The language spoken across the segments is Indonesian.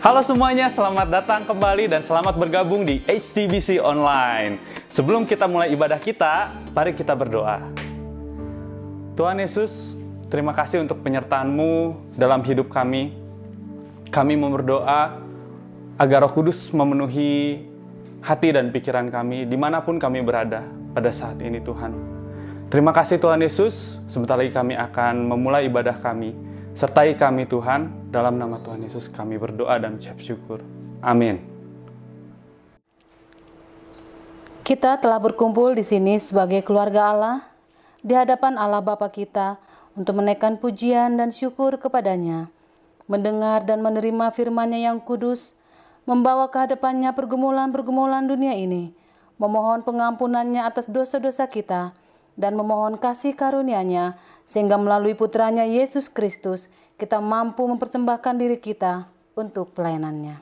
Halo semuanya, selamat datang kembali dan selamat bergabung di HTBC Online. Sebelum kita mulai ibadah kita, mari kita berdoa. Tuhan Yesus, terima kasih untuk penyertaan-Mu dalam hidup kami. Kami mau berdoa agar Roh Kudus memenuhi hati dan pikiran kami dimanapun kami berada pada saat ini Tuhan. Terima kasih Tuhan Yesus, sebentar lagi kami akan memulai ibadah kami. Sertai kami Tuhan, dalam nama Tuhan Yesus kami berdoa dan ucap syukur. Amin. Kita telah berkumpul di sini sebagai keluarga Allah, di hadapan Allah Bapa kita, untuk menaikkan pujian dan syukur kepadanya, mendengar dan menerima firman-Nya yang kudus, membawa ke hadapan-Nya pergumulan-pergumulan dunia ini, memohon pengampunan-Nya atas dosa-dosa kita, dan memohon kasih karunia-Nya, sehingga melalui putranya Yesus Kristus, kita mampu mempersembahkan diri kita untuk pelayanan-Nya.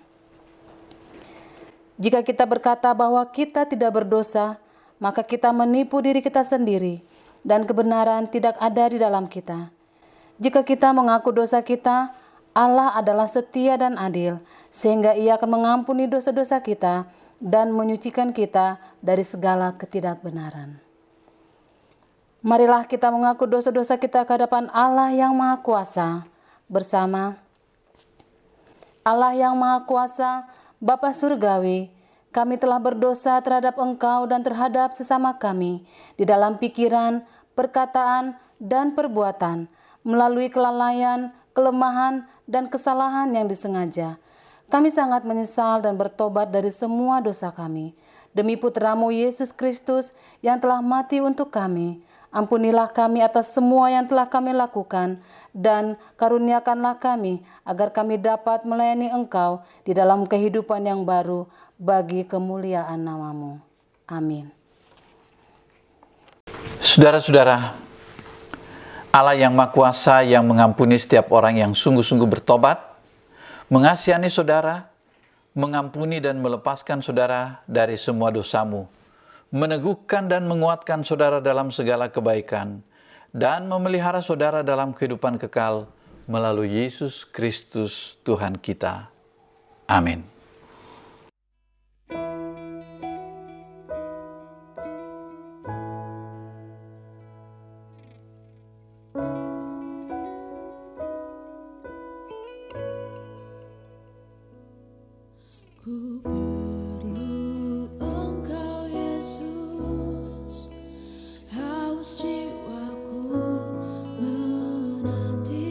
Jika kita berkata bahwa kita tidak berdosa, maka kita menipu diri kita sendiri, dan kebenaran tidak ada di dalam kita. Jika kita mengaku dosa kita, Allah adalah setia dan adil, sehingga Ia akan mengampuni dosa-dosa kita dan menyucikan kita dari segala ketidakbenaran. Marilah kita mengaku dosa-dosa kita ke hadapan Allah yang Maha Kuasa bersama. Allah yang Maha Kuasa, Bapa Surgawi, kami telah berdosa terhadap Engkau dan terhadap sesama kami di dalam pikiran, perkataan, dan perbuatan, melalui kelalaian, kelemahan, dan kesalahan yang disengaja. Kami sangat menyesal dan bertobat dari semua dosa kami. Demi Putra-Mu Yesus Kristus yang telah mati untuk kami, ampunilah kami atas semua yang telah kami lakukan, dan karuniakanlah kami agar kami dapat melayani Engkau di dalam kehidupan yang baru bagi kemuliaan nama-Mu. Amin. Saudara-saudara, Allah yang Maha Kuasa yang mengampuni setiap orang yang sungguh-sungguh bertobat, mengasihani saudara, mengampuni dan melepaskan saudara dari semua dosamu, meneguhkan dan menguatkan saudara dalam segala kebaikan, dan memelihara saudara dalam kehidupan kekal melalui Yesus Kristus Tuhan kita. Amin. Ku perlu Engkau Yesus, haus jiwaku menantikan-Mu.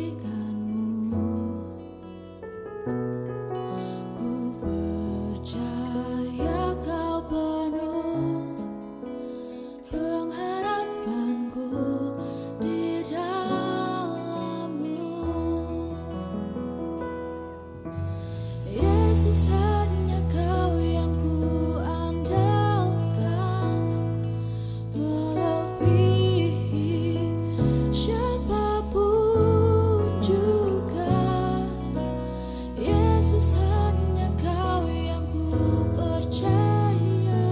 Ku percaya Kau penuh pengharapanku di dalam-Mu. Yesus, hanya Kau yang ku andalkan, melebihi siapapun juga. Yesus, hanya Kau yang ku percaya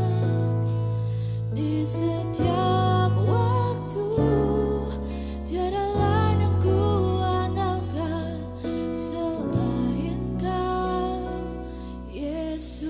di setiap waktu. Tiada lain yang ku andalkan selain Kau, Yesus.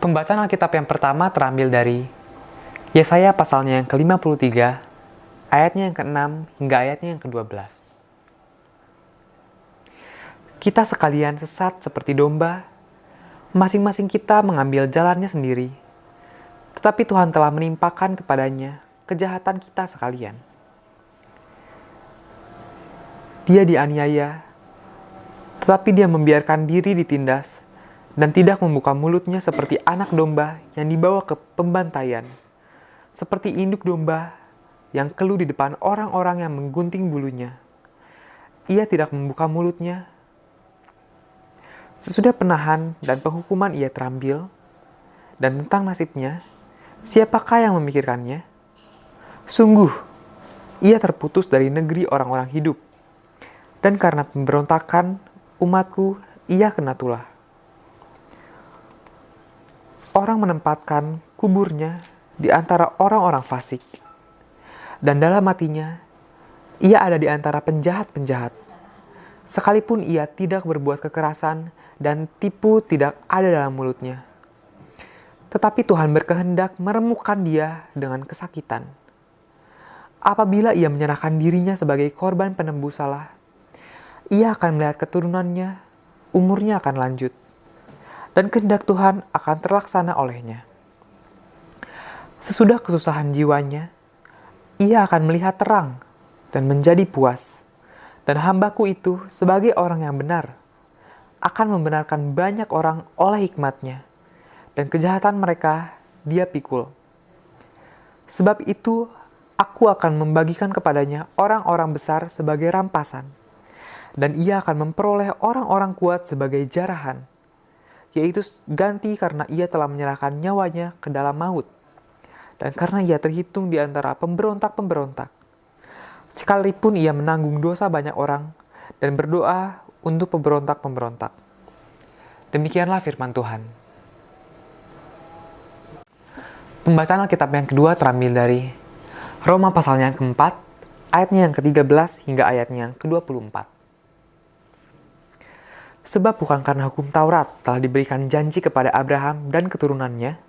Pembacaan Alkitab yang pertama terambil dari Yesaya pasalnya yang ke-53, ayatnya yang ke-6 hingga ayatnya yang ke-12. Kita sekalian sesat seperti domba, masing-masing kita mengambil jalannya sendiri, tetapi Tuhan telah menimpakan kepadanya kejahatan kita sekalian. Dia dianiaya, tetapi dia membiarkan diri ditindas dan tidak membuka mulutnya seperti anak domba yang dibawa ke pembantaian, seperti induk domba yang keluh di depan orang-orang yang menggunting bulunya. Ia tidak membuka mulutnya. Sesudah penahan dan penghukuman ia terambil, dan tentang nasibnya, siapakah yang memikirkannya? Sungguh, ia terputus dari negeri orang-orang hidup, dan karena pemberontakan umatku, ia kena tulah. Orang menempatkan kuburnya di antara orang-orang fasik, dan dalam hatinya, ia ada di antara penjahat-penjahat. Sekalipun ia tidak berbuat kekerasan dan tipu tidak ada dalam mulutnya. Tetapi Tuhan berkehendak meremukkan dia dengan kesakitan. Apabila ia menyerahkan dirinya sebagai korban penembus salah, ia akan melihat keturunannya, umurnya akan lanjut, dan kehendak Tuhan akan terlaksana olehnya. Sesudah kesusahan jiwanya, ia akan melihat terang dan menjadi puas. Dan hambaku itu sebagai orang yang benar, akan membenarkan banyak orang oleh hikmatnya, dan kejahatan mereka dia pikul. Sebab itu, aku akan membagikan kepadanya orang-orang besar sebagai rampasan, dan ia akan memperoleh orang-orang kuat sebagai jarahan, yaitu ganti karena ia telah menyerahkan nyawanya ke dalam maut, dan karena ia terhitung di antara pemberontak-pemberontak. Sekalipun ia menanggung dosa banyak orang dan berdoa untuk pemberontak-pemberontak. Demikianlah firman Tuhan. Pembacaan Alkitab yang kedua terambil dari Roma pasalnya yang keempat, ayatnya yang ke-13 hingga ayatnya yang ke-24. Sebab bukan karena hukum Taurat telah diberikan janji kepada Abraham dan keturunannya,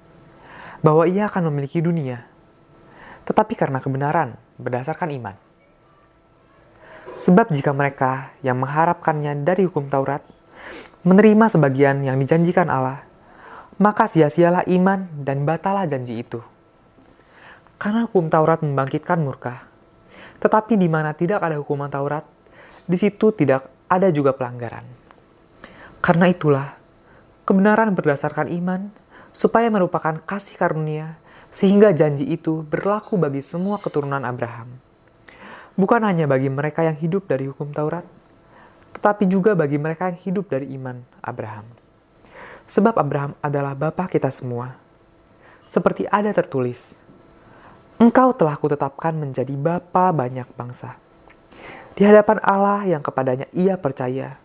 bahwa ia akan memiliki dunia, tetapi karena kebenaran berdasarkan iman. Sebab jika mereka yang mengharapkannya dari hukum Taurat menerima sebagian yang dijanjikan Allah, maka sia-sialah iman dan batalah janji itu. Karena hukum Taurat membangkitkan murka, tetapi di mana tidak ada hukuman Taurat, di situ tidak ada juga pelanggaran. Karena itulah, kebenaran berdasarkan iman, supaya merupakan kasih karunia, sehingga janji itu berlaku bagi semua keturunan Abraham. Bukan hanya bagi mereka yang hidup dari hukum Taurat, tetapi juga bagi mereka yang hidup dari iman Abraham. Sebab Abraham adalah bapa kita semua. Seperti ada tertulis, Engkau telah kutetapkan menjadi bapa banyak bangsa, di hadapan Allah yang kepadanya ia percaya,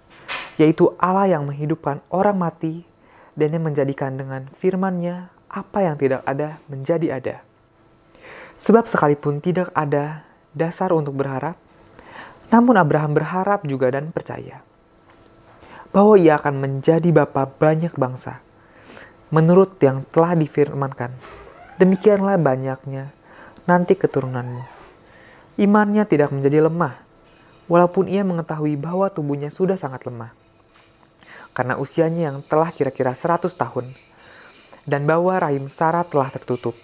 yaitu Allah yang menghidupkan orang mati dan yang menjadikan dengan firman-Nya apa yang tidak ada menjadi ada. Sebab sekalipun tidak ada dasar untuk berharap, namun Abraham berharap juga dan percaya bahwa ia akan menjadi bapa banyak bangsa, menurut yang telah difirmankan, demikianlah banyaknya nanti keturunanmu. Imannya tidak menjadi lemah, walaupun ia mengetahui bahwa tubuhnya sudah sangat lemah, karena usianya yang telah kira-kira 100 tahun, dan bahwa rahim Sarah telah tertutup.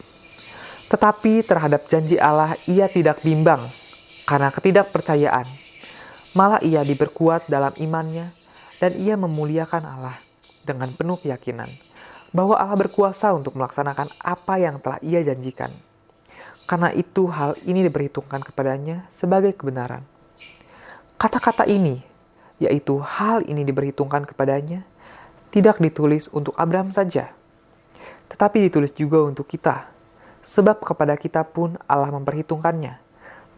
Tetapi terhadap janji Allah ia tidak bimbang karena ketidakpercayaan. Malah ia diperkuat dalam imannya dan ia memuliakan Allah dengan penuh keyakinan bahwa Allah berkuasa untuk melaksanakan apa yang telah ia janjikan. Karena itu hal ini diperhitungkan kepadanya sebagai kebenaran. Kata-kata ini, yaitu hal ini diperhitungkan kepadanya, tidak ditulis untuk Abraham saja, tetapi ditulis juga untuk kita. Sebab kepada kita pun Allah memperhitungkannya,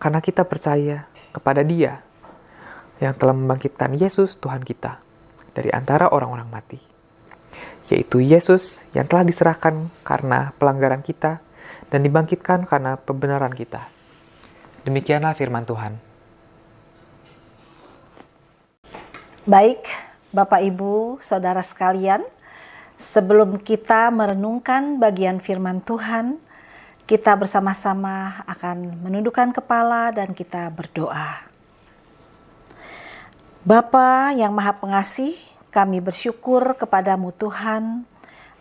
karena kita percaya kepada Dia yang telah membangkitkan Yesus Tuhan kita dari antara orang-orang mati, yaitu Yesus yang telah diserahkan karena pelanggaran kita dan dibangkitkan karena pembenaran kita. Demikianlah firman Tuhan. Baik, Bapak Ibu, Saudara sekalian, Sebelum kita merenungkan bagian firman Tuhan, kita bersama-sama akan menundukkan kepala dan kita berdoa. Bapa yang Maha Pengasih, kami bersyukur kepadamu Tuhan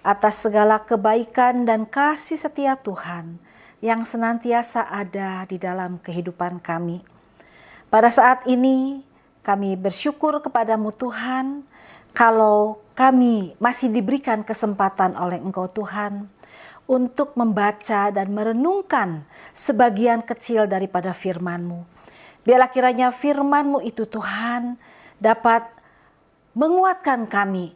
atas segala kebaikan dan kasih setia Tuhan yang senantiasa ada di dalam kehidupan kami. Pada saat ini kami bersyukur kepadamu Tuhan kalau kami masih diberikan kesempatan oleh Engkau Tuhan untuk membaca dan merenungkan sebagian kecil daripada firman-Mu. Biarlah kiranya firman-Mu itu Tuhan dapat menguatkan kami,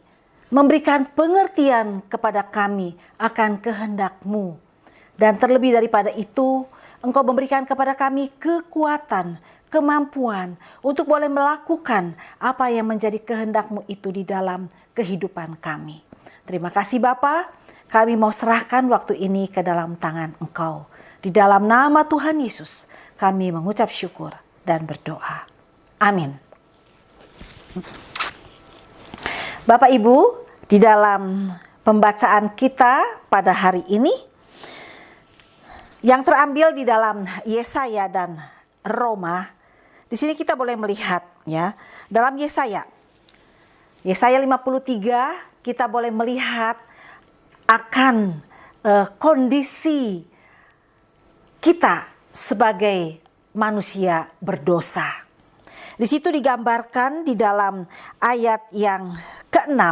memberikan pengertian kepada kami akan kehendak-Mu. Dan terlebih daripada itu, Engkau memberikan kepada kami kekuatan, kemampuan untuk boleh melakukan apa yang menjadi kehendak-Mu itu di dalam kehidupan kami. Terima kasih Bapa, kami mau serahkan waktu ini ke dalam tangan Engkau. Di dalam nama Tuhan Yesus, kami mengucap syukur dan berdoa. Amin. Bapak Ibu, di dalam pembacaan kita pada hari ini, yang terambil di dalam Yesaya dan Roma, di sini kita boleh melihat ya, dalam Yesaya 53 kita boleh melihat akan kondisi kita sebagai manusia berdosa. Di situ digambarkan di dalam ayat yang ke-6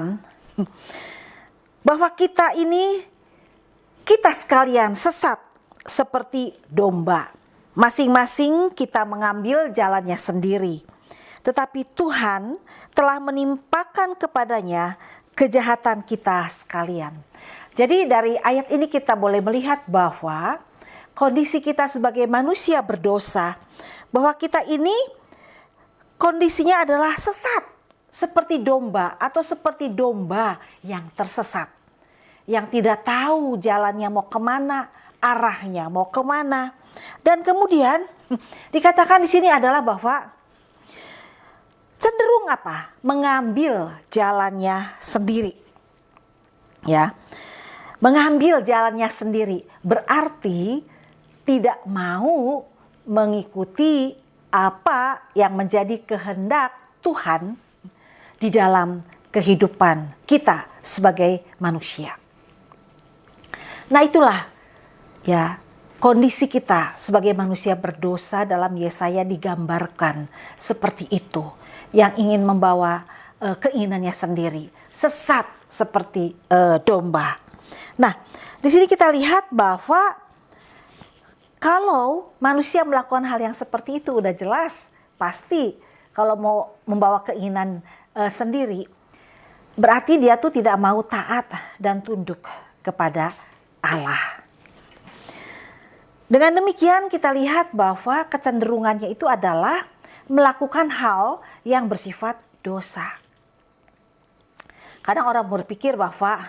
bahwa kita sekalian sesat seperti domba. Masing-masing kita mengambil jalannya sendiri. Tetapi Tuhan telah menimpakan kepadanya kejahatan kita sekalian. Jadi dari ayat ini kita boleh melihat bahwa kondisi kita sebagai manusia berdosa, bahwa kita ini kondisinya adalah sesat. Seperti domba atau seperti domba yang tersesat. Yang tidak tahu jalannya mau kemana, arahnya mau kemana. Dan kemudian dikatakan di sini adalah bahwa cenderung apa? Mengambil jalannya sendiri. Ya. Mengambil jalannya sendiri berarti tidak mau mengikuti apa yang menjadi kehendak Tuhan di dalam kehidupan kita sebagai manusia. Nah itulah ya kondisi kita sebagai manusia berdosa dalam Yesaya digambarkan seperti itu. Yang ingin membawa keinginannya sendiri. Sesat seperti domba. Nah di sini kita lihat bahwa kalau manusia melakukan hal yang seperti itu udah jelas. Pasti kalau mau membawa keinginan sendiri, berarti dia tuh tidak mau taat dan tunduk kepada Allah. Dengan demikian kita lihat bahwa kecenderungannya itu adalah melakukan hal yang bersifat dosa. Kadang orang berpikir bahwa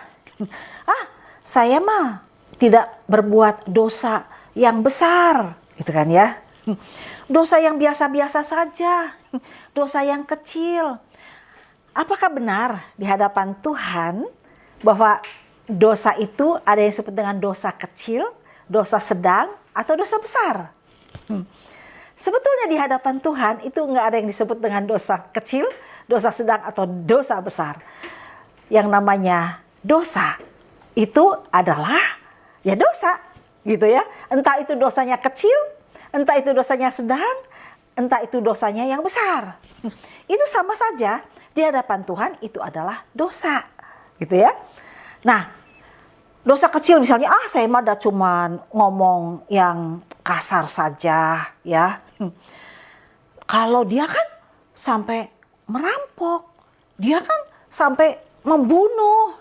saya mah tidak berbuat dosa yang besar, gitu kan ya. Dosa yang biasa-biasa saja, dosa yang kecil. Apakah benar di hadapan Tuhan bahwa dosa itu ada yang disebut dengan dosa kecil, dosa sedang, atau dosa besar? Sebetulnya di hadapan Tuhan itu nggak ada yang disebut dengan dosa kecil, dosa sedang, atau dosa besar. Yang namanya dosa itu adalah ya dosa, gitu ya. Entah itu dosanya kecil, entah itu dosanya sedang, entah itu dosanya yang besar. Itu sama saja. Di hadapan Tuhan itu adalah dosa, gitu ya. Nah, dosa kecil misalnya, saya mah udah cuman ngomong yang kasar saja, ya. Kalau dia kan sampai merampok, dia kan sampai membunuh,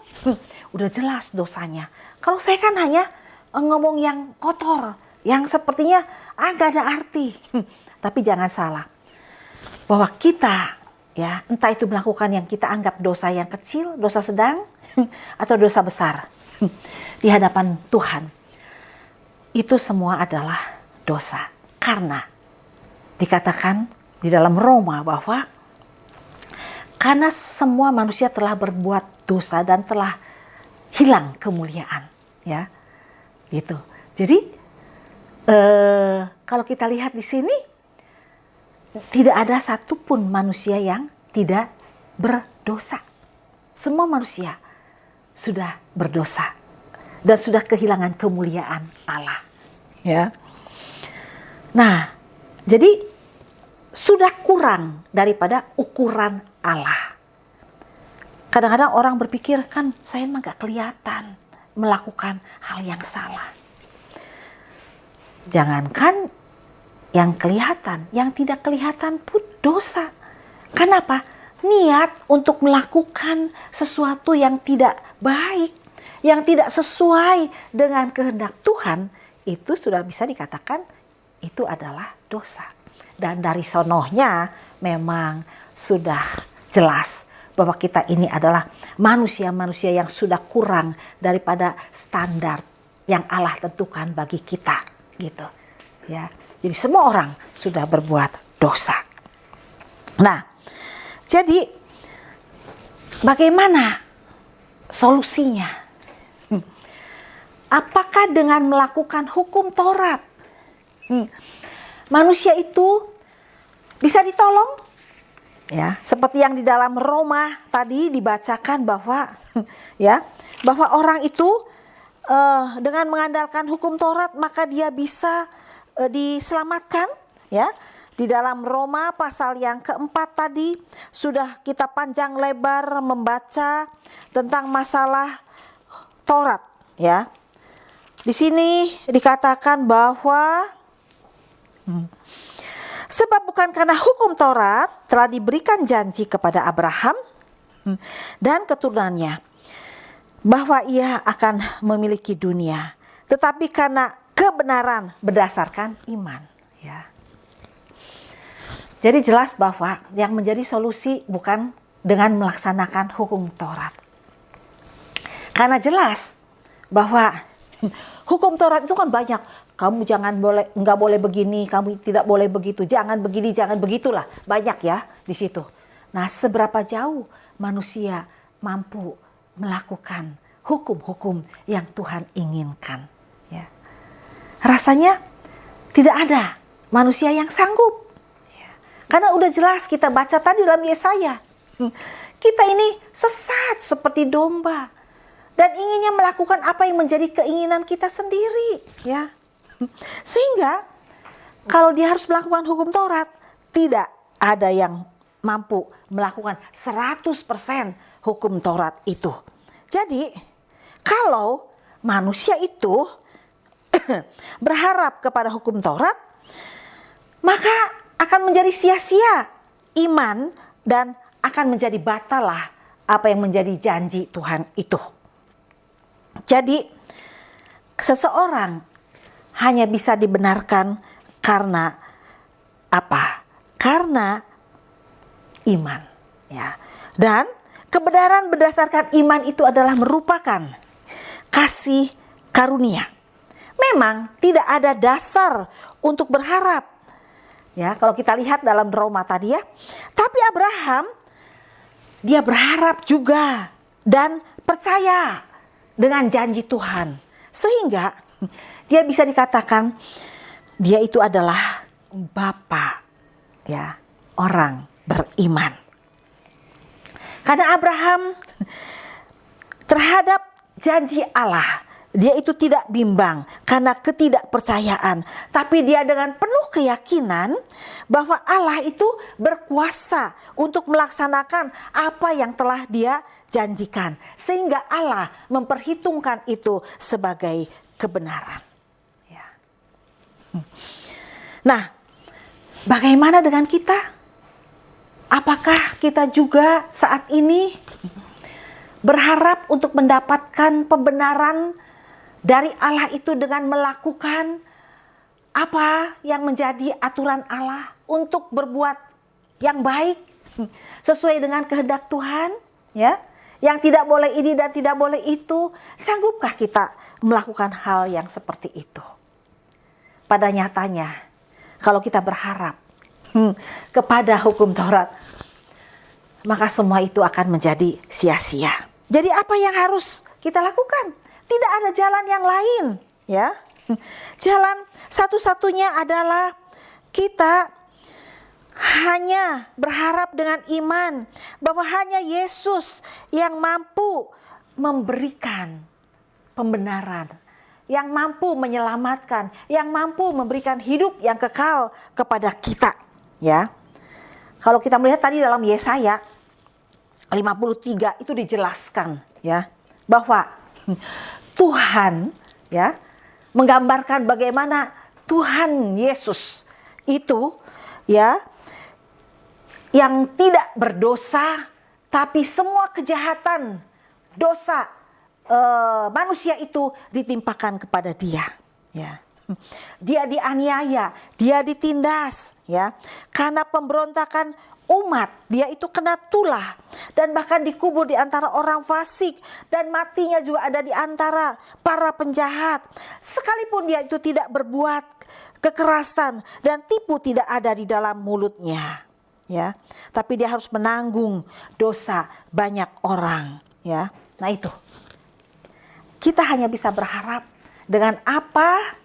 udah jelas dosanya. Kalau saya kan hanya ngomong yang kotor, yang sepertinya gak ada arti. Tapi jangan salah, bahwa kita ya, entah itu melakukan yang kita anggap dosa yang kecil, dosa sedang, atau dosa besar di hadapan Tuhan, itu semua adalah dosa. Karena dikatakan di dalam Roma bahwa karena semua manusia telah berbuat dosa dan telah hilang kemuliaan, ya. Gitu. Jadi kalau kita lihat di sini tidak ada satupun manusia yang tidak berdosa. Semua manusia sudah berdosa dan sudah kehilangan kemuliaan Allah, ya. Nah, jadi sudah kurang daripada ukuran Allah. Kadang-kadang orang berpikir, kan saya mah gak kelihatan melakukan hal yang salah. Jangankan yang kelihatan, yang tidak kelihatan pun dosa. Kenapa? Niat untuk melakukan sesuatu yang tidak baik, yang tidak sesuai dengan kehendak Tuhan, itu sudah bisa dikatakan itu adalah dosa. Dan dari sonohnya memang sudah jelas bahwa kita ini adalah manusia-manusia yang sudah kurang daripada standar yang Allah tentukan bagi kita, gitu. Ya. Jadi semua orang sudah berbuat dosa. Nah, jadi bagaimana solusinya? Apakah dengan melakukan hukum Taurat manusia itu bisa ditolong? Ya, seperti yang di dalam Roma tadi dibacakan bahwa ya, bahwa orang itu dengan mengandalkan hukum Taurat maka dia bisa diselamatkan, ya. Di dalam Roma pasal yang keempat tadi sudah kita panjang lebar membaca tentang masalah Taurat, ya. Di sini dikatakan bahwa sebab bukan karena hukum Taurat telah diberikan janji kepada Abraham dan keturunannya bahwa ia akan memiliki dunia, tetapi karena kebenaran berdasarkan iman, ya. Jadi jelas bahwa yang menjadi solusi bukan dengan melaksanakan hukum Taurat. Karena jelas bahwa hukum Taurat itu kan banyak. Kamu nggak boleh begini, kamu tidak boleh begitu, jangan begini, jangan begitulah. Banyak ya di situ. Nah, seberapa jauh manusia mampu melakukan hukum-hukum yang Tuhan inginkan, ya. Rasanya tidak ada manusia yang sanggup, ya. Karena udah jelas kita baca tadi dalam Yesaya, kita ini sesat seperti domba dan inginnya melakukan apa yang menjadi keinginan kita sendiri, ya. Sehingga kalau dia harus melakukan hukum Taurat, tidak ada yang mampu melakukan 100% hukum Taurat itu. Jadi kalau manusia itu berharap kepada hukum Taurat, maka akan menjadi sia-sia iman dan akan menjadi batalah apa yang menjadi janji Tuhan itu. Jadi seseorang hanya bisa dibenarkan karena apa? Karena iman, ya. Dan kebenaran berdasarkan iman itu adalah merupakan kasih karunia. Memang tidak ada dasar untuk berharap, ya. Kalau kita lihat dalam Roma tadi, ya. Tapi Abraham dia berharap juga dan percaya dengan janji Tuhan, sehingga dia bisa dikatakan dia itu adalah bapa, ya, orang beriman. Karena Abraham terhadap janji Allah, dia itu tidak bimbang karena ketidakpercayaan, tapi dia dengan penuh keyakinan bahwa Allah itu berkuasa untuk melaksanakan apa yang telah dia janjikan, sehingga Allah memperhitungkan itu sebagai kebenaran. Nah, bagaimana dengan kita? Apakah kita juga saat ini berharap untuk mendapatkan pembenaran dari Allah itu dengan melakukan apa yang menjadi aturan Allah untuk berbuat yang baik sesuai dengan kehendak Tuhan, ya? Yang tidak boleh ini dan tidak boleh itu. Sanggupkah kita melakukan hal yang seperti itu? Pada nyatanya, kalau kita berharap kepada hukum Taurat, maka semua itu akan menjadi sia-sia. Jadi apa yang harus kita lakukan. Tidak ada jalan yang lain, ya. Jalan satu-satunya adalah kita hanya berharap dengan iman bahwa hanya Yesus yang mampu memberikan pembenaran, yang mampu menyelamatkan, yang mampu memberikan hidup yang kekal kepada kita, ya. Kalau kita melihat tadi dalam Yesaya 53 itu dijelaskan, ya, bahwa Tuhan, ya, menggambarkan bagaimana Tuhan Yesus itu, ya, yang tidak berdosa, tapi semua kejahatan dosa manusia itu ditimpakan kepada dia, ya. Dia dianiaya, dia ditindas, ya, karena pemberontakan umat. Dia itu kena tulah dan bahkan dikubur di antara orang fasik, dan matinya juga ada di antara para penjahat. Sekalipun dia itu tidak berbuat kekerasan dan tipu tidak ada di dalam mulutnya, ya, tapi dia harus menanggung dosa banyak orang, ya. Nah, itu kita hanya bisa berharap dengan apa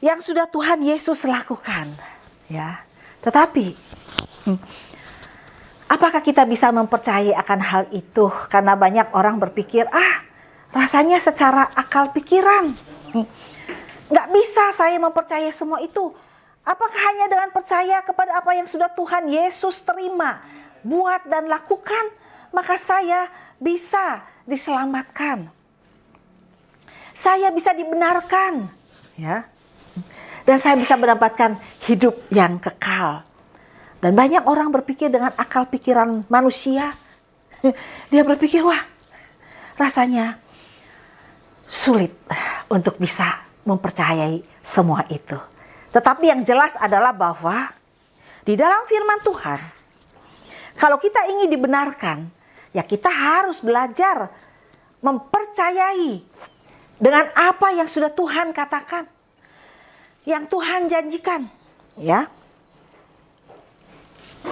yang sudah Tuhan Yesus lakukan, ya. Tetapi apakah kita bisa mempercayai akan hal itu? Karena banyak orang berpikir, rasanya secara akal pikiran nggak bisa saya mempercayai semua itu. Apakah hanya dengan percaya kepada apa yang sudah Tuhan Yesus terima, buat dan lakukan, maka saya bisa diselamatkan, saya bisa dibenarkan, ya, dan saya bisa mendapatkan hidup yang kekal. Dan banyak orang berpikir dengan akal pikiran manusia. Dia berpikir, wah, rasanya sulit untuk bisa mempercayai semua itu. Tetapi yang jelas adalah bahwa di dalam firman Tuhan, kalau kita ingin dibenarkan, ya kita harus belajar mempercayai dengan apa yang sudah Tuhan katakan, yang Tuhan janjikan, ya.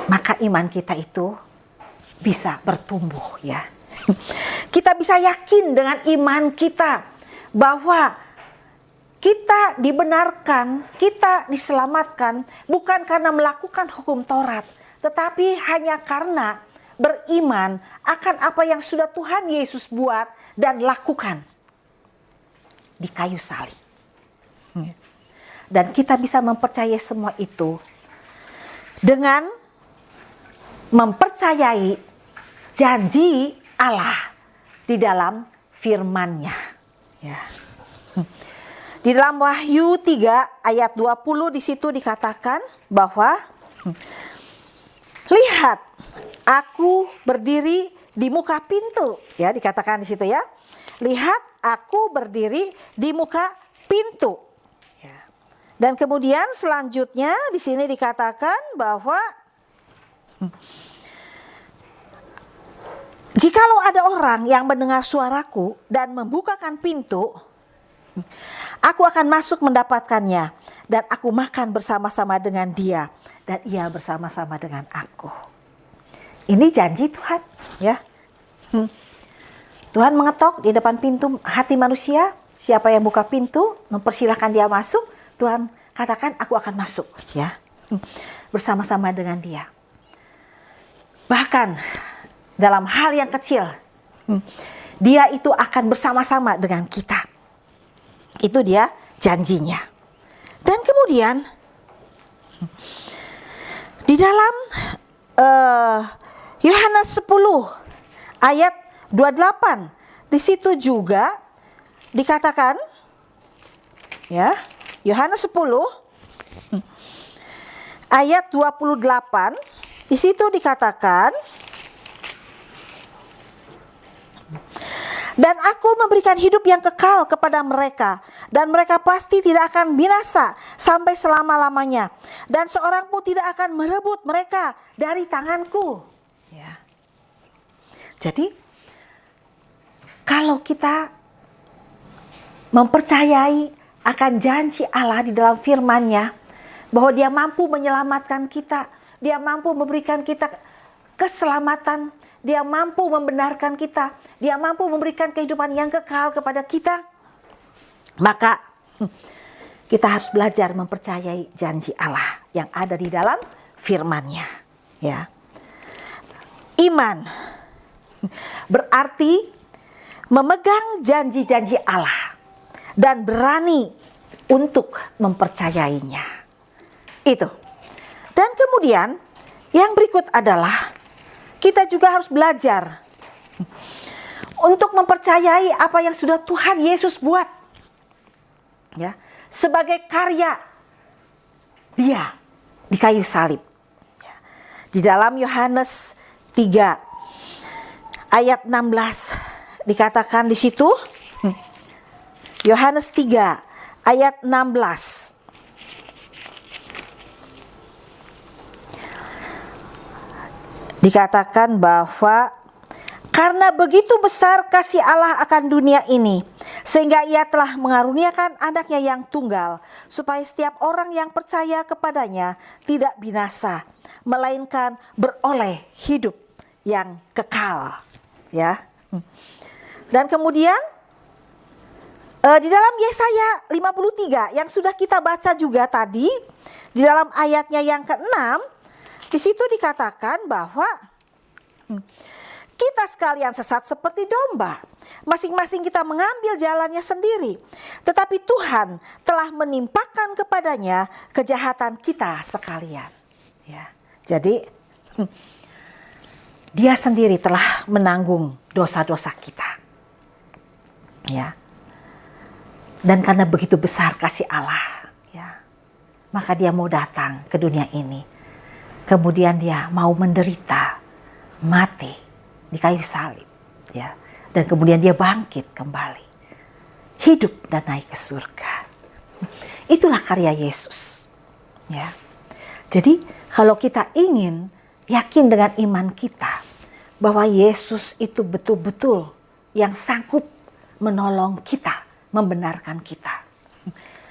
Maka iman kita itu bisa bertumbuh, ya. Kita bisa yakin dengan iman kita bahwa kita dibenarkan, kita diselamatkan bukan karena melakukan hukum Taurat, tetapi hanya karena beriman akan apa yang sudah Tuhan Yesus buat dan lakukan di kayu salib. Dan kita bisa mempercayai semua itu dengan mempercayai janji Allah di dalam firman-Nya, ya. Di dalam Wahyu 3 ayat 20 di situ dikatakan bahwa lihat, aku berdiri di muka pintu, ya, dikatakan di situ, ya. Lihat, aku berdiri di muka pintu. Ya. Dan kemudian selanjutnya di sini dikatakan bahwa jikalau ada orang yang mendengar suaraku dan membukakan pintu, aku akan masuk mendapatkannya, dan aku makan bersama-sama dengan dia, dan ia bersama-sama dengan aku. Ini janji Tuhan, ya. Tuhan mengetok di depan pintu hati manusia. Siapa yang buka pintu, mempersilahkan dia masuk, Tuhan katakan aku akan masuk, ya, bersama-sama dengan dia. Bahkan dalam hal yang kecil, dia itu akan bersama-sama dengan kita. Itu dia janjinya. Dan kemudian di dalam Yohanes 10 ayat 28, di situ juga dikatakan, ya, Yohanes 10 ayat 28, di situ dikatakan, dan aku memberikan hidup yang kekal kepada mereka, dan mereka pasti tidak akan binasa sampai selama-lamanya, dan seorang pun tidak akan merebut mereka dari tanganku. Ya. Jadi kalau kita mempercayai akan janji Allah di dalam firman-Nya, bahwa Dia mampu menyelamatkan kita, Dia mampu memberikan kita keselamatan, Dia mampu membenarkan kita. Dia mampu memberikan kehidupan yang kekal kepada kita. Maka kita harus belajar mempercayai janji Allah yang ada di dalam firman-Nya. Ya. Iman berarti memegang janji-janji Allah dan berani untuk mempercayainya. Itu. Dan kemudian yang berikut adalah kita juga harus belajar untuk mempercayai apa yang sudah Tuhan Yesus buat. Ya, sebagai karya Dia di kayu salib. Ya. Di dalam Yohanes 3 ayat 16 dikatakan di situ, Yohanes 3 ayat 16. Dikatakan bahwa karena begitu besar kasih Allah akan dunia ini, sehingga Ia telah mengaruniakan anaknya yang tunggal, supaya setiap orang yang percaya kepadanya tidak binasa, melainkan beroleh hidup yang kekal. Ya. Dan kemudian di dalam Yesaya 53 yang sudah kita baca juga tadi, di dalam ayatnya yang ke-6, di situ dikatakan bahwa kita sekalian sesat seperti domba. Masing-masing kita mengambil jalannya sendiri. Tetapi Tuhan telah menimpakan kepadanya kejahatan kita sekalian. Ya. Jadi Dia sendiri telah menanggung dosa-dosa kita. Ya. Dan karena begitu besar kasih Allah, ya, maka Dia mau datang ke dunia ini. Kemudian Dia mau menderita, mati di kayu salib, ya. Dan kemudian Dia bangkit kembali, hidup dan naik ke surga. Itulah karya Yesus, ya. Jadi kalau kita ingin yakin dengan iman kita bahwa Yesus itu betul-betul yang sanggup menolong kita, membenarkan kita.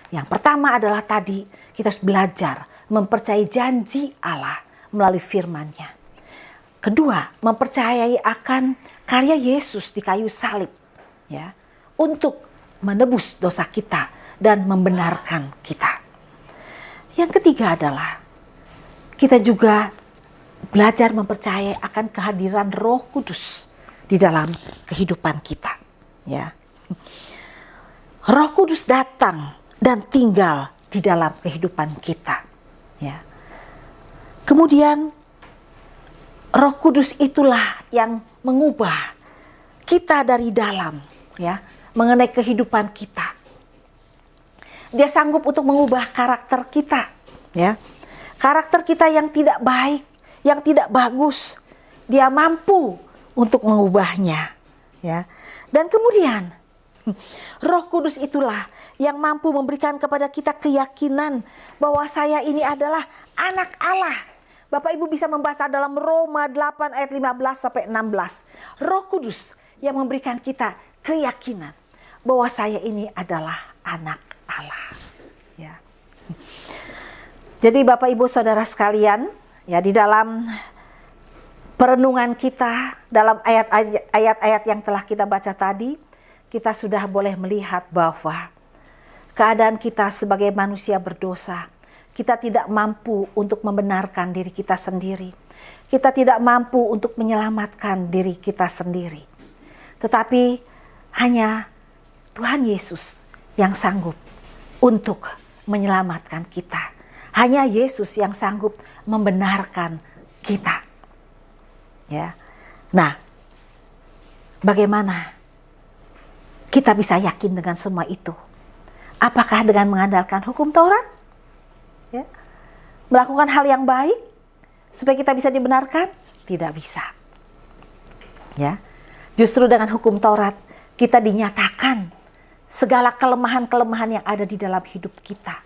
Yang pertama adalah tadi kita harus belajar mempercayai janji Allah melalui firman-Nya. Kedua, mempercayai akan karya Yesus di kayu salib, ya, untuk menebus dosa kita dan membenarkan kita. Yang ketiga adalah kita juga belajar mempercayai akan kehadiran Roh Kudus di dalam kehidupan kita, ya. Roh Kudus datang dan tinggal di dalam kehidupan kita, ya. Kemudian Roh Kudus itulah yang mengubah kita dari dalam, ya, mengenai kehidupan kita. Dia sanggup untuk mengubah karakter kita, ya. Karakter kita yang tidak baik, yang tidak bagus, Dia mampu untuk mengubahnya, ya. Dan kemudian Roh Kudus itulah yang mampu memberikan kepada kita keyakinan bahwa saya ini adalah anak Allah. Bapak Ibu bisa membaca dalam Roma 8 ayat 15 sampai 16. Roh Kudus yang memberikan kita keyakinan bahwa saya ini adalah anak Allah. Ya. Jadi Bapak Ibu Saudara sekalian, ya, di dalam perenungan kita dalam ayat-ayat yang telah kita baca tadi, kita sudah boleh melihat bahwa keadaan kita sebagai manusia berdosa, kita tidak mampu untuk membenarkan diri kita sendiri. Kita tidak mampu untuk menyelamatkan diri kita sendiri. Tetapi hanya Tuhan Yesus yang sanggup untuk menyelamatkan kita. Hanya Yesus yang sanggup membenarkan kita. Ya. Nah, bagaimana kita bisa yakin dengan semua itu? Apakah dengan mengandalkan hukum Taurat? Ya. Melakukan hal yang baik supaya kita bisa dibenarkan? Tidak bisa. Ya. Justru dengan hukum Taurat kita dinyatakan segala kelemahan-kelemahan yang ada di dalam hidup kita.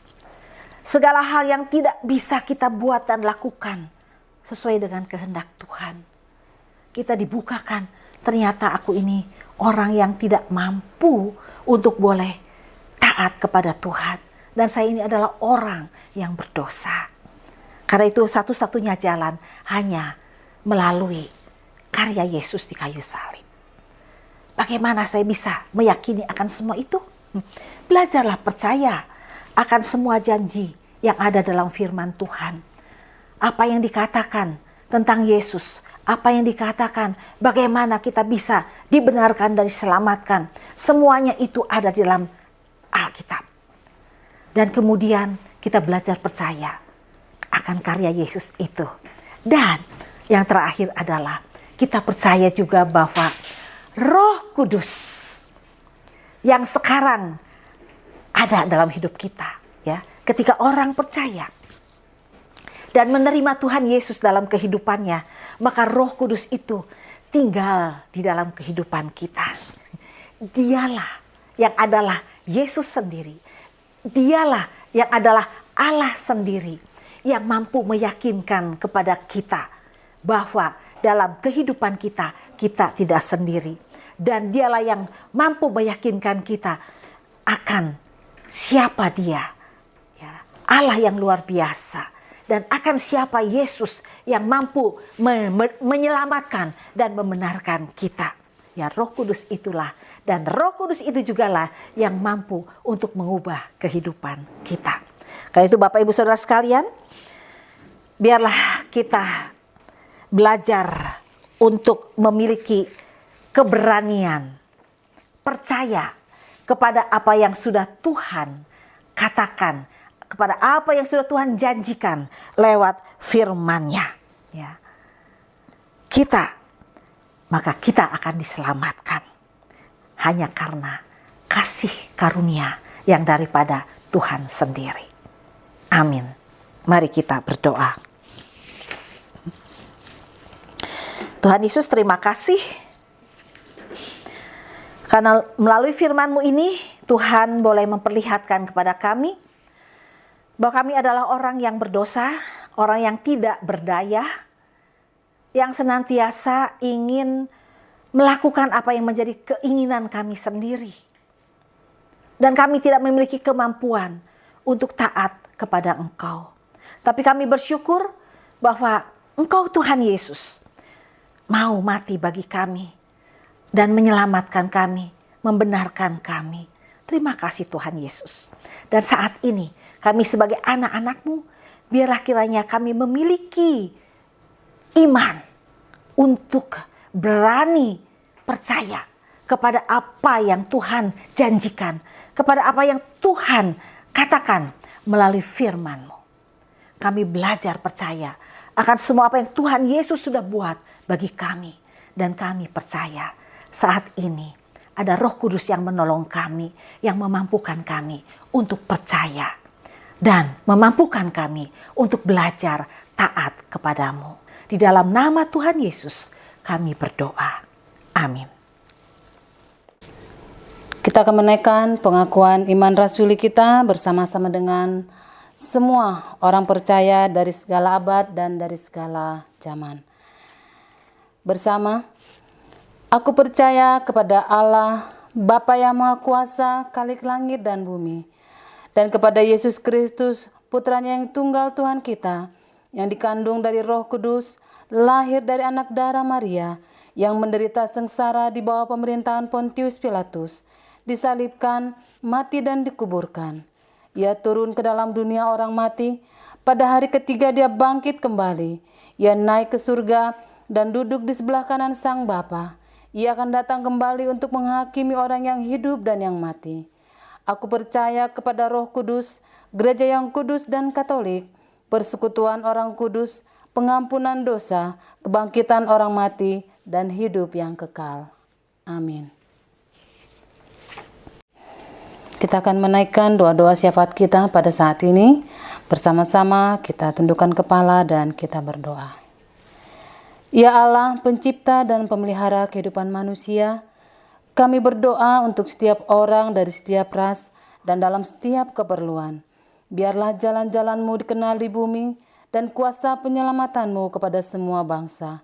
Segala hal yang tidak bisa kita buat dan lakukan sesuai dengan kehendak Tuhan. Kita dibukakan, ternyata aku ini orang yang tidak mampu untuk boleh taat kepada Tuhan. Dan saya ini adalah orang yang berdosa. Karena itu satu-satunya jalan hanya melalui karya Yesus di kayu salib. Bagaimana saya bisa meyakini akan semua itu? Belajarlah percaya akan semua janji yang ada dalam firman Tuhan. Apa yang dikatakan tentang Yesus, apa yang dikatakan bagaimana kita bisa dibenarkan dan diselamatkan. Semuanya itu ada di dalam Alkitab. Dan kemudian kita belajar percaya akan karya Yesus itu. Dan yang terakhir adalah kita percaya juga bahwa Roh Kudus yang sekarang ada dalam hidup kita, ya. Ketika orang percaya dan menerima Tuhan Yesus dalam kehidupannya, maka Roh Kudus itu tinggal di dalam kehidupan kita. Dialah yang adalah Yesus sendiri. Dialah yang adalah Allah sendiri yang mampu meyakinkan kepada kita bahwa dalam kehidupan kita, kita tidak sendiri. Dan dialah yang mampu meyakinkan kita akan siapa dia. Ya, Allah yang luar biasa. Dan akan siapa Yesus yang mampu menyelamatkan dan membenarkan kita. Ya, Roh Kudus itulah. Dan Roh Kudus itu jugalah yang mampu untuk mengubah kehidupan kita. Karena itu Bapak Ibu Saudara sekalian, biarlah kita belajar untuk memiliki keberanian, percaya kepada apa yang sudah Tuhan katakan, kepada apa yang sudah Tuhan janjikan lewat firman-Nya. Ya. Maka kita akan diselamatkan hanya karena kasih karunia yang daripada Tuhan sendiri. Amin. Mari kita berdoa. Tuhan Yesus, terima kasih karena melalui firman-Mu ini Tuhan boleh memperlihatkan kepada kami bahwa kami adalah orang yang berdosa, orang yang tidak berdaya, yang senantiasa ingin melakukan apa yang menjadi keinginan kami sendiri. Dan kami tidak memiliki kemampuan untuk taat kepada Engkau. Tapi kami bersyukur bahwa Engkau Tuhan Yesus mau mati bagi kami dan menyelamatkan kami, membenarkan kami. Terima kasih Tuhan Yesus. Dan saat ini kami sebagai anak-anak-Mu, biarlah kiranya kami memiliki iman untuk berani percaya kepada apa yang Tuhan janjikan, kepada apa yang Tuhan katakan melalui firman-Mu. Kami belajar percaya akan semua apa yang Tuhan Yesus sudah buat bagi kami. Dan kami percaya saat ini ada Roh Kudus yang menolong kami, yang memampukan kami untuk percaya. Dan memampukan kami untuk belajar taat kepadamu. Di dalam nama Tuhan Yesus kami berdoa. Amin. Kita akan menaikkan pengakuan iman rasuli kita bersama-sama dengan semua orang percaya dari segala abad dan dari segala zaman. Bersama, aku percaya kepada Allah, Bapa yang Maha Kuasa, Khalik langit dan bumi, dan kepada Yesus Kristus, Putranya yang tunggal Tuhan kita, yang dikandung dari Roh Kudus, lahir dari anak darah Maria, yang menderita sengsara di bawah pemerintahan Pontius Pilatus, disalibkan, mati dan dikuburkan. Ia turun ke dalam dunia orang mati, pada hari ketiga dia bangkit kembali. Ia naik ke surga dan duduk di sebelah kanan Sang Bapa. Ia akan datang kembali untuk menghakimi orang yang hidup dan yang mati. Aku percaya kepada Roh Kudus, gereja yang kudus dan katolik, persekutuan orang kudus, pengampunan dosa, kebangkitan orang mati, dan hidup yang kekal. Amin. Kita akan menaikkan doa-doa syafaat kita pada saat ini. Bersama-sama kita tundukkan kepala dan kita berdoa. Ya Allah, pencipta dan pemelihara kehidupan manusia, kami berdoa untuk setiap orang dari setiap ras dan dalam setiap keperluan. Biarlah jalan-jalan-Mu dikenal di bumi dan kuasa penyelamatan-Mu kepada semua bangsa.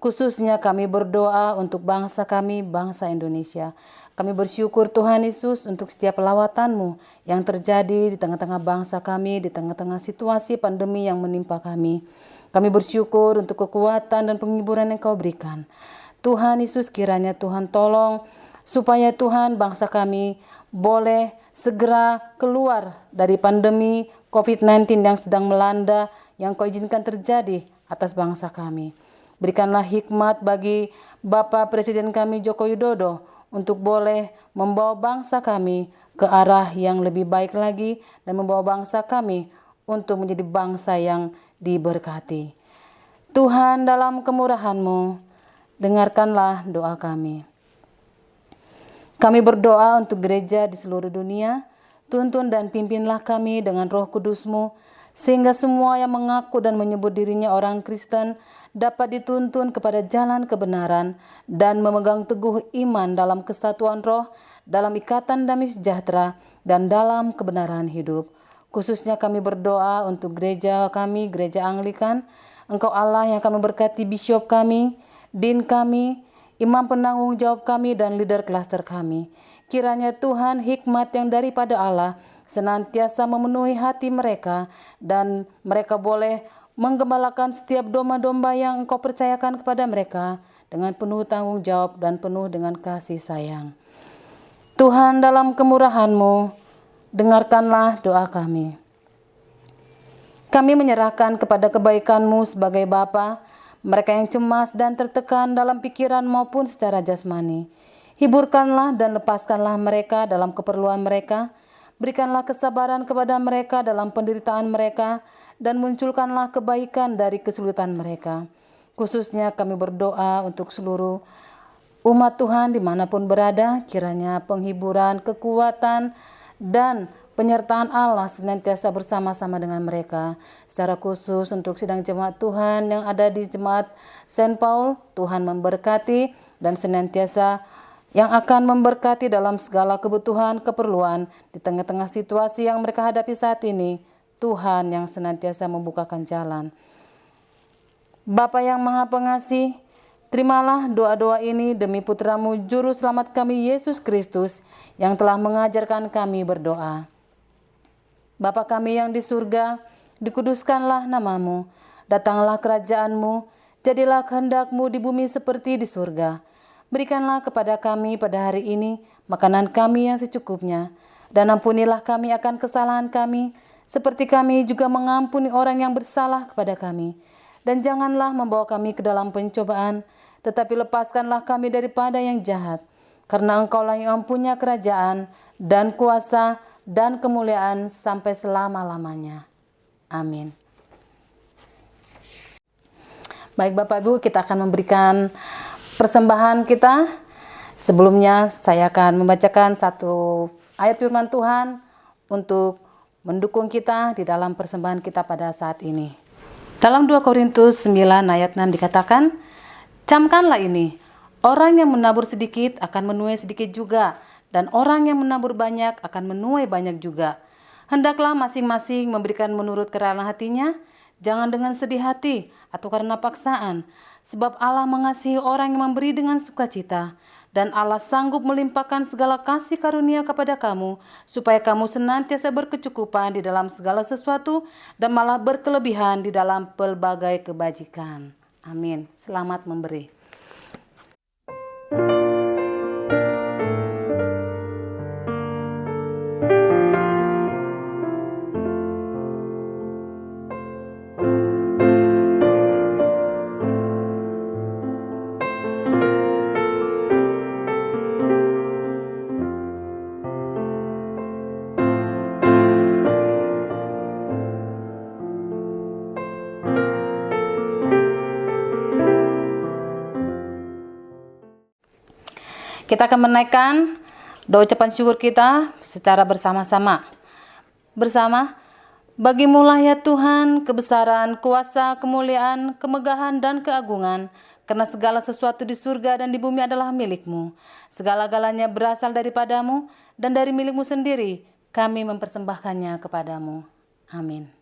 Khususnya kami berdoa untuk bangsa kami, bangsa Indonesia. Kami bersyukur Tuhan Yesus untuk setiap lawatan-Mu yang terjadi di tengah-tengah bangsa kami, di tengah-tengah situasi pandemi yang menimpa kami. Kami bersyukur untuk kekuatan dan penghiburan yang Kau berikan. Tuhan Yesus, kiranya Tuhan tolong supaya Tuhan bangsa kami boleh segera keluar dari pandemi COVID-19 yang sedang melanda, yang Kau izinkan terjadi atas bangsa kami. Berikanlah hikmat bagi Bapak Presiden kami Joko Widodo untuk boleh membawa bangsa kami ke arah yang lebih baik lagi dan membawa bangsa kami untuk menjadi bangsa yang diberkati. Tuhan, dalam kemurahan-Mu, dengarkanlah doa kami. Kami berdoa untuk gereja di seluruh dunia. Tuntun dan pimpinlah kami dengan Roh Kudus-Mu, sehingga semua yang mengaku dan menyebut dirinya orang Kristen dapat dituntun kepada jalan kebenaran dan memegang teguh iman dalam kesatuan roh, dalam ikatan damai sejahtera, dan dalam kebenaran hidup. Khususnya kami berdoa untuk gereja kami, Gereja Anglikan. Engkau Allah yang akan memberkati bishop kami, din kami, imam penanggung jawab kami, dan leader klaster kami. Kiranya Tuhan, hikmat yang daripada Allah senantiasa memenuhi hati mereka, dan mereka boleh menggembalakan setiap domba-domba yang Engkau percayakan kepada mereka dengan penuh tanggung jawab dan penuh dengan kasih sayang. Tuhan, dalam kemurahan-Mu, dengarkanlah doa kami. Kami menyerahkan kepada kebaikan-Mu sebagai Bapa, mereka yang cemas dan tertekan dalam pikiran maupun secara jasmani. Hiburkanlah dan lepaskanlah mereka dalam keperluan mereka. Berikanlah kesabaran kepada mereka dalam penderitaan mereka, dan munculkanlah kebaikan dari kesulitan mereka. Khususnya kami berdoa untuk seluruh umat Tuhan dimanapun berada, kiranya penghiburan, kekuatan, dan penyertaan Allah senantiasa bersama-sama dengan mereka. Secara khusus untuk sidang jemaat Tuhan yang ada di Jemaat Saint Paul, Tuhan memberkati dan senantiasa yang akan memberkati dalam segala kebutuhan, keperluan di tengah-tengah situasi yang mereka hadapi saat ini. Tuhan yang senantiasa membukakan jalan. Bapa yang Maha Pengasih, terimalah doa-doa ini demi putra-Mu Juru Selamat kami Yesus Kristus yang telah mengajarkan kami berdoa. Bapa kami yang di surga, dikuduskanlah nama-Mu, datanglah kerajaan-Mu, jadilah kehendak-Mu di bumi seperti di surga. Berikanlah kepada kami pada hari ini makanan kami yang secukupnya, dan ampunilah kami akan kesalahan kami, seperti kami juga mengampuni orang yang bersalah kepada kami. Dan janganlah membawa kami ke dalam pencobaan, tetapi lepaskanlah kami daripada yang jahat. Karena Engkaulah yang mempunyai kerajaan dan kuasa dan kemuliaan sampai selama-lamanya. Amin. Baik Bapak Ibu, kita akan memberikan persembahan kita. Sebelumnya saya akan membacakan satu ayat firman Tuhan untuk mendukung kita di dalam persembahan kita pada saat ini. Dalam 2 Korintus 9 ayat 6 dikatakan, camkanlah ini, orang yang menabur sedikit akan menuai sedikit juga, dan orang yang menabur banyak akan menuai banyak juga. Hendaklah masing-masing memberikan menurut kerelaan hatinya, jangan dengan sedih hati atau karena paksaan, sebab Allah mengasihi orang yang memberi dengan sukacita. Dan Allah sanggup melimpahkan segala kasih karunia kepada kamu, supaya kamu senantiasa berkecukupan di dalam segala sesuatu, dan malah berkelebihan di dalam pelbagai kebajikan. Amin. Selamat memberi. Kita akan menaikkan doa ucapan syukur kita secara bersama-sama. Bersama, bagimu-lah ya Tuhan kebesaran, kuasa, kemuliaan, kemegahan, dan keagungan, karena segala sesuatu di surga dan di bumi adalah milik-Mu. Segala-galanya berasal daripadamu dan dari milik-Mu sendiri. Kami mempersembahkannya kepadamu. Amin.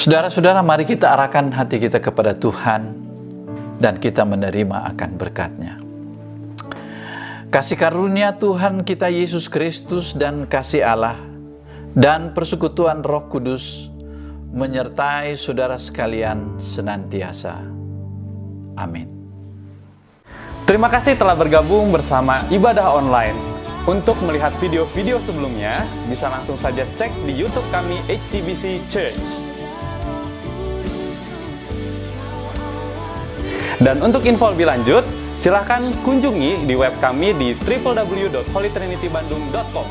Saudara-saudara, mari kita arahkan hati kita kepada Tuhan dan kita menerima akan berkat-Nya. Kasih karunia Tuhan kita Yesus Kristus dan kasih Allah dan persekutuan Roh Kudus menyertai saudara sekalian senantiasa. Amin. Terima kasih telah bergabung bersama Ibadah Online. Untuk melihat video-video sebelumnya, bisa langsung saja cek di YouTube kami HTBC Church. Dan untuk info lebih lanjut, silahkan kunjungi di web kami di www.holytrinitybandung.com.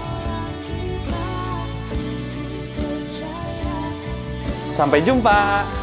Sampai jumpa!